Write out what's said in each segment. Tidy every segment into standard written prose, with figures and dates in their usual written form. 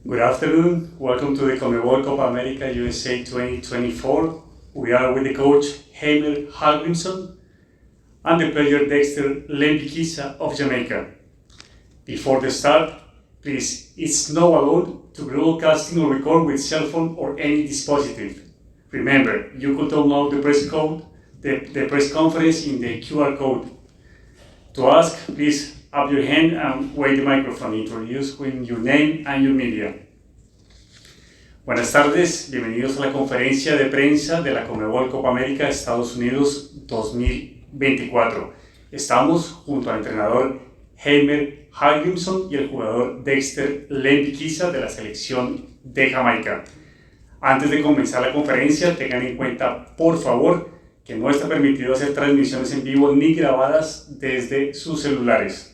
Good afternoon. Welcome to the Ecuador Copa America USA 2024. We are with the coach Hallgrimsson and the player Dexter Lembikiza of Jamaica. Before the start, please, it's not allowed to broadcasting or record with cell phone or any dispositive. Remember, you could download the press conference in the QR code. To ask, please up your hand and wait the microphone. Introduce with your name and your media. Buenas tardes, bienvenidos a la conferencia de prensa de la Conmebol Copa América Estados Unidos 2024. Estamos junto al entrenador Hallgrimsson y el jugador Dexter Lembikiza de la selección de Jamaica. Antes de comenzar la conferencia, tengan en cuenta, por favor, que no está permitido hacer transmisiones en vivo ni grabadas desde sus celulares.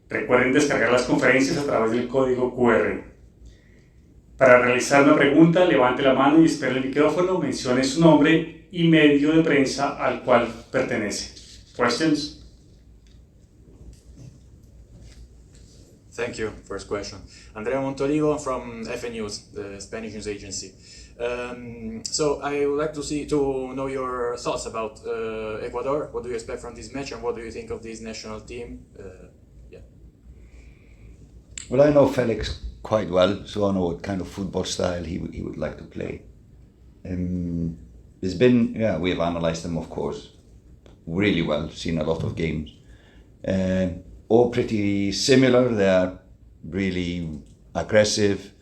Recuerden descargar las conferencias a través del código QR. Para realizar una pregunta, levante la mano y espere el micrófono, mencione su nombre y medio de prensa al cual pertenece. Questions? Thank you. First question. Andrea Montolivo from FN News, the Spanish news agency. So I would like to know your thoughts about Ecuador. What do you expect from this match, and what do you think of this national team? Well, I know Felix quite well, so I know what kind of football style he would like to play. We have analysed them, of course, really well, seen a lot of games. All pretty similar. They are really aggressive,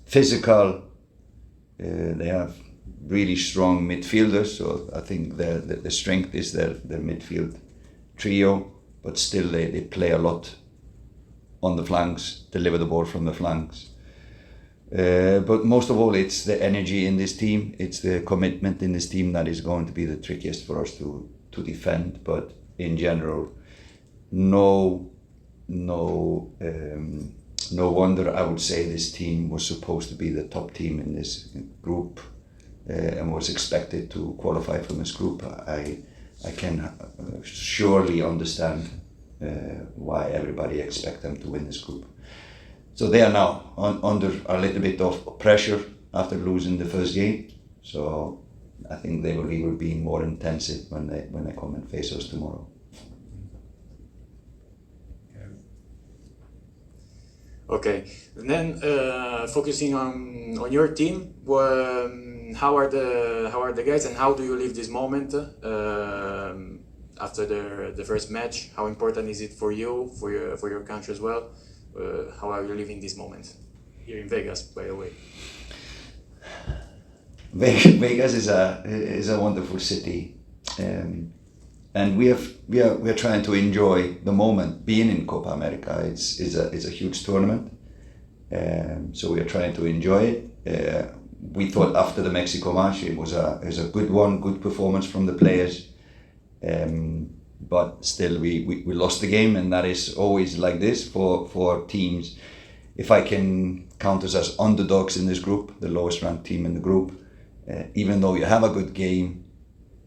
physical. They have really strong midfielders, so I think the strength is their midfield trio, but still they play a lot on the flanks, deliver the ball from the flanks. But most of all, it's the energy in this team, it's the commitment in this team that is going to be the trickiest for us to defend. But in general, no wonder I would say this team was supposed to be the top team in this group and was expected to qualify from this group. I can surely understand why everybody expects them to win this group. So they are now under a little bit of pressure after losing the first game. So I think they will even be more intensive when they come and face us tomorrow. Okay, and then focusing on your team, how are the guys, and how do you live this moment after the first match? How important is it for you, for your country as well? How are you living this moment here in Vegas, by the way? Vegas is a wonderful city, and we are trying to enjoy the moment. Being in Copa America, it's a huge tournament, so we are trying to enjoy it. We thought after the Mexico match it was a good one, good performance from the players, but still we lost the game, and that is always like this for teams. If I can count us as underdogs in this group, the lowest ranked team in the group, even though you have a good game,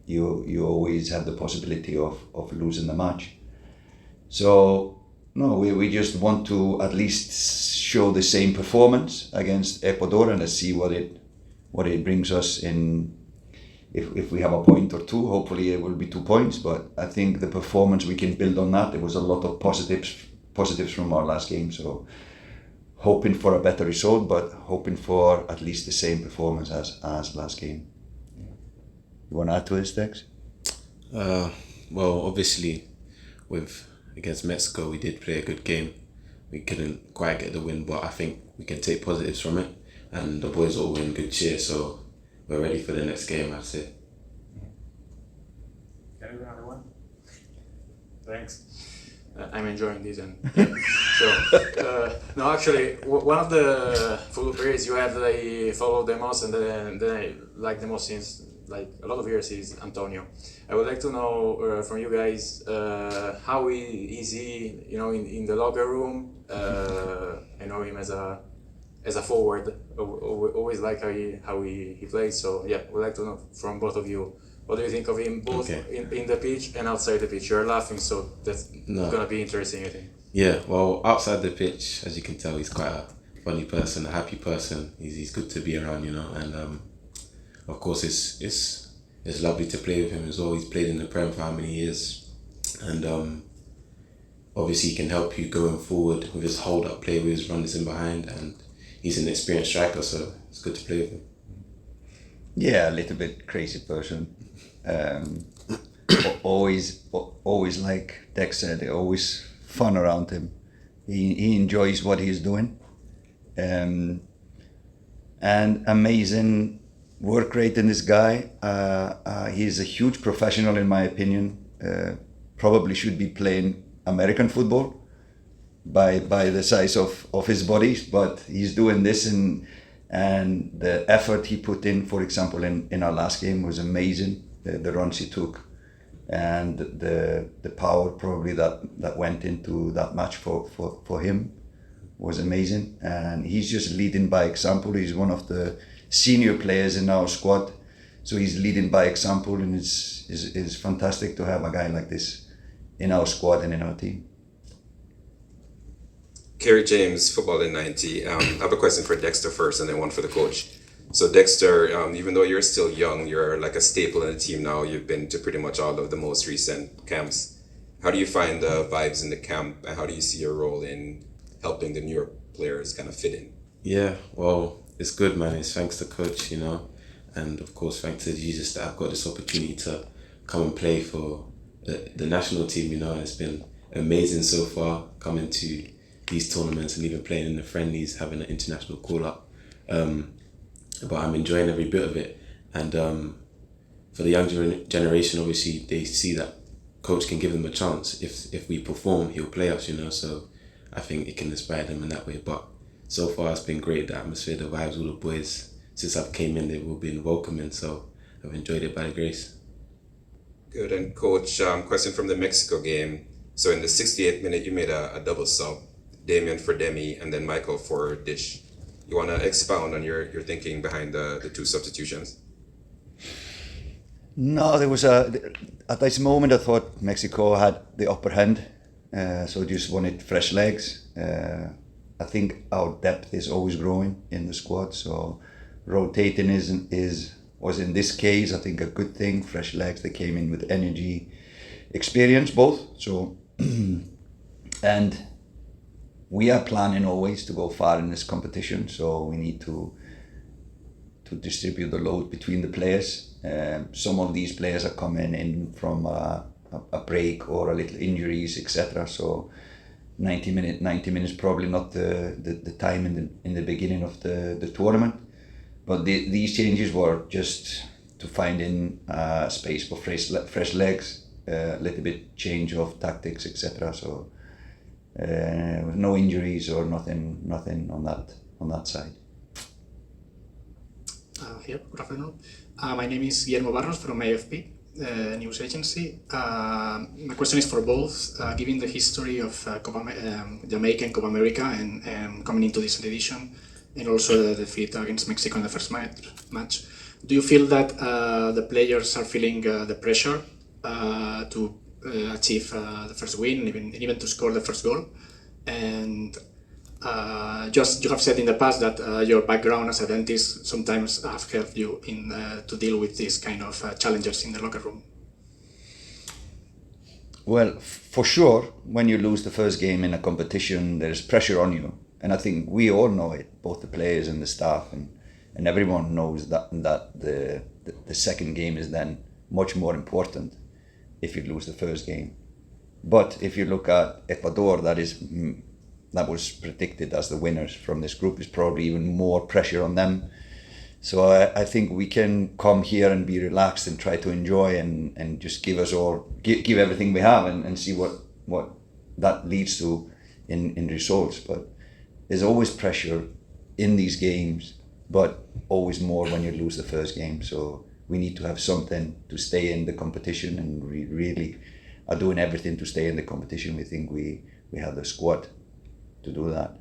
you always have the possibility of losing the match. So no, we just want to at least show the same performance against Ecuador, and let's see what it brings us in. If we have a point or two, hopefully it will be 2 points, but I think the performance, we can build on that. There was a lot of positives from our last game, so hoping for a better result, but hoping for at least the same performance as last game. You want to add to this, Dex? Well, obviously, against Mexico, we did play a good game. We couldn't quite get the win, but I think we can take positives from it, and the boys all in good cheer, so we're ready for the next game, I'd say. Can I do another one? Thanks. I'm enjoying this, and so no, actually, one of the football players you have that I follow the most and that I like the most since like a lot of years is Antonio. I would like to know from you guys how is he, in the locker room. I know him as a forward. Always like how he plays. So yeah, would like to know from both of you, what do you think of him both in the pitch and outside the pitch? You're laughing, so that's gonna be interesting, I think. Yeah, well, outside the pitch, as you can tell, he's quite a funny person, a happy person. He's good to be around, you know, and of course it's lovely to play with him as well. He's played in the Prem for how many years, and obviously he can help you going forward with his hold up play, with his runners in behind, and he's an experienced striker, so it's good to play with him. Yeah, a little bit crazy person. Always like Dex said, always fun around him. He enjoys what he's doing, and amazing work rate in this guy. He's a huge professional in my opinion. Probably should be playing American football by the size of his body, but he's doing this, and the effort he put in, for example, in our last game was amazing. The runs he took, and the power probably that went into that match for him was amazing. And he's just leading by example. He's one of the senior players in our squad, so he's leading by example, and it's fantastic to have a guy like this in our squad and in our team. Kerry James, Football in 90. I have a question for Dexter first and then one for the coach. So Dexter, even though you're still young, you're like a staple in the team now. You've been to pretty much all of the most recent camps. How do you find the vibes in the camp, and how do you see your role in helping the newer players kind of fit in? Yeah, well, it's good, man. It's thanks to coach, you know, and of course thanks to Jesus that I've got this opportunity to come and play for the national team, you know. It's been amazing so far, coming to these tournaments and even playing in the friendlies, having an international call-up. But I'm enjoying every bit of it. And for the young generation, obviously, they see that coach can give them a chance. If we perform, he'll play us, you know. So I think it can inspire them in that way. But so far, it's been great, the atmosphere, the vibes, all the boys. Since I've came in, they've all been welcoming, so I've enjoyed it by the grace. Good. And coach, question from the Mexico game. So in the 68th minute, you made a double sub. Damien for Demi, and then Michael for Dish. You want to expound on your thinking behind the two substitutions? No, there was at this moment I thought Mexico had the upper hand, so just wanted fresh legs. I think our depth is always growing in the squad, so rotating was in this case I think a good thing. Fresh legs, they came in with energy, experience both. So and we are planning always to go far in this competition, so we need to distribute the load between the players. Some of these players are coming in from a break or a little injuries, etc. So 90 minutes probably not the time in the beginning of the tournament. But these changes were just to find in space for fresh legs, a little bit change of tactics, etc. So. No injuries or nothing on that side. Good afternoon. My name is Guillermo Barros from AFP news agency. My question is for both. Given the history of Jamaica and Copa America and coming into this edition, and also the defeat against Mexico in the first match, do you feel that the players are feeling the pressure to achieve the first win, even to score the first goal? And just you have said in the past that your background as a dentist sometimes have helped you in to deal with these kind of challenges in the locker room. Well, for sure, when you lose the first game in a competition, there's pressure on you, and I think we all know it, both the players and the staff, and everyone knows that the second game is then much more important if you lose the first game. But if you look at Ecuador, that was predicted as the winners from this group, is probably even more pressure on them. So I think we can come here and be relaxed and try to enjoy and just give everything we have and see what that leads to in results. But there's always pressure in these games, but always more when you lose the first game. So we need to have something to stay in the competition, and we really are doing everything to stay in the competition. We think we have the squad to do that.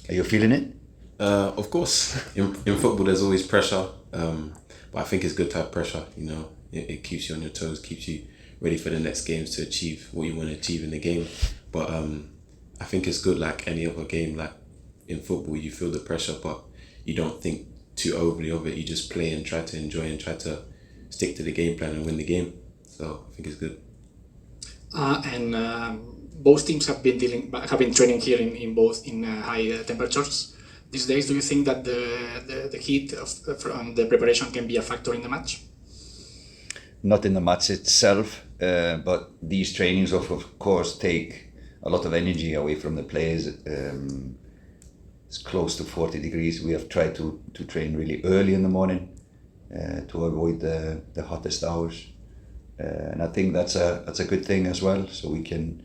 Are you feeling it? Of course, in football there's always pressure, but I think it's good to have pressure, you know. It keeps you on your toes, keeps you ready for the next games to achieve what you want to achieve in the game. But I think it's good like any other game. Like in football, you feel the pressure, but you don't think too overly of it. You just play and try to enjoy and try to stick to the game plan and win the game. So I think it's good. Both teams have been training here in both high temperatures these days. Do you think that the heat from the preparation can be a factor in the match? Not in the match itself, but these trainings of course take a lot of energy away from the players. It's close to 40 degrees. We have tried to train really early in the morning to avoid the hottest hours, and I think that's a good thing as well. So we can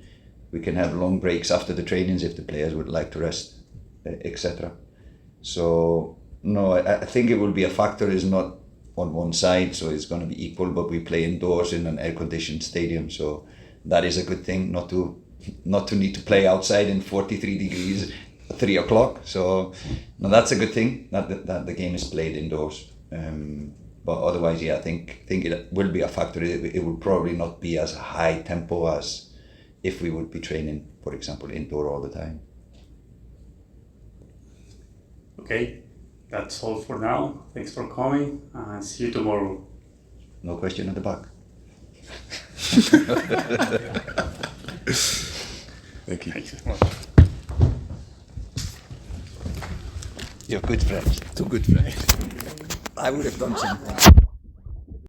have long breaks after the trainings if the players would like to rest, etc. So no, I think it will be a factor. Is not on one side, so it's going to be equal. But we play indoors in an air-conditioned stadium, so that is a good thing. Not to need to play outside in 43 degrees at 3 o'clock. So no, that's a good thing that the game is played indoors. But otherwise, yeah, I think it will be a factor. It will probably not be as high tempo as if we would be training, for example, indoor all the time. Okay, that's all for now. Thanks for coming and see you tomorrow. No question at the back. Thank you. Thanks so much. You're good friends. Two good friends. I would have done something.